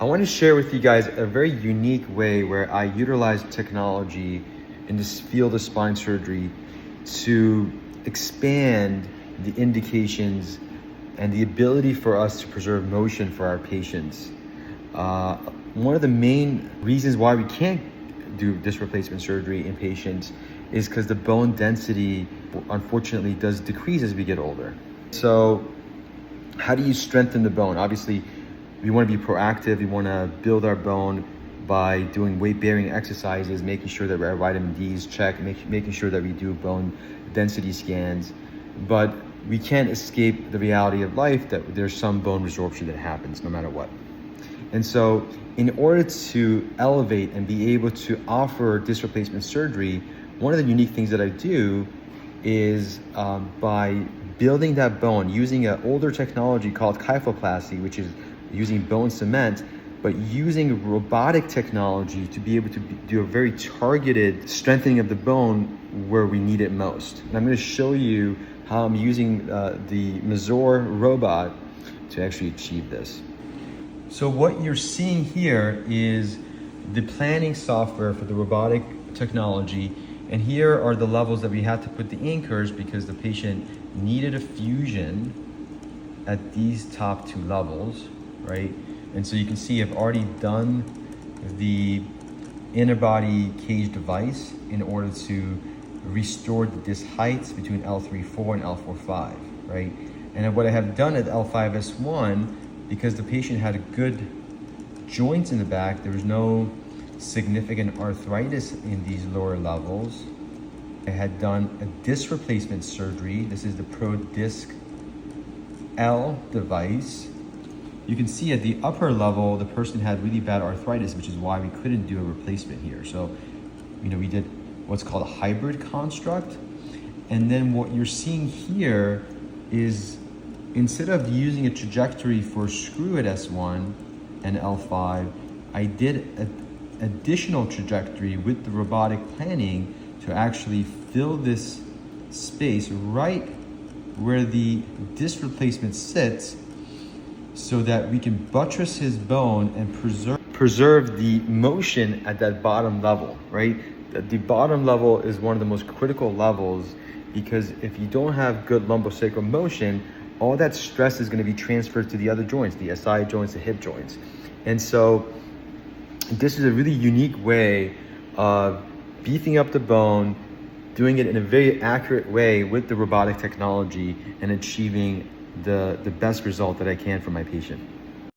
I want to share with you guys a very unique way where I utilize technology in this field of spine surgery to expand the indications and the ability for us to preserve motion for our patients. One of the main reasons why we can't do disc replacement surgery in patients is because the bone density, unfortunately, does decrease as we get older. So how do you strengthen the bone? Obviously, we want to be proactive. We want to build our bone by doing weight-bearing exercises, making sure that our vitamin D is checked, making sure that we do bone density scans. But we can't escape the reality of life that there's some bone resorption that happens no matter what. And so in order to elevate and be able to offer disc replacement surgery, one of the unique things that I do is by building that bone using an older technology called kyphoplasty, which is using bone cement, but using robotic technology to be able to do a very targeted strengthening of the bone where we need it most. And I'm going to show you how I'm using the Mazor robot to actually achieve this. So what you're seeing here is the planning software for the robotic technology. And here are the levels that we had to put the anchors because the patient needed a fusion at these top two levels, right? And so you can see I've already done the interbody cage device in order to restore the disc heights between L3-4 and L4-5, right? And what I have done at L5-S1, because the patient had good joints in the back, there was no significant arthritis in these lower levels. I had done a disc replacement surgery. This is the Pro Disc L device. You can see at the upper level, the person had really bad arthritis, which is why we couldn't do a replacement here. So, we did what's called a hybrid construct. And then what you're seeing here is instead of using a trajectory for screw at S1 and L5, I did an additional trajectory with the robotic planning to actually fill this space right where the disc replacement sits so that we can buttress his bone and preserve the motion at that bottom level, right? The bottom level is one of the most critical levels because if you don't have good lumbosacral motion, all that stress is going to be transferred to the other joints, the SI joints, the hip joints. And so this is a really unique way of beefing up the bone, doing it in a very accurate way with the robotic technology and achieving the best result that I can for my patient.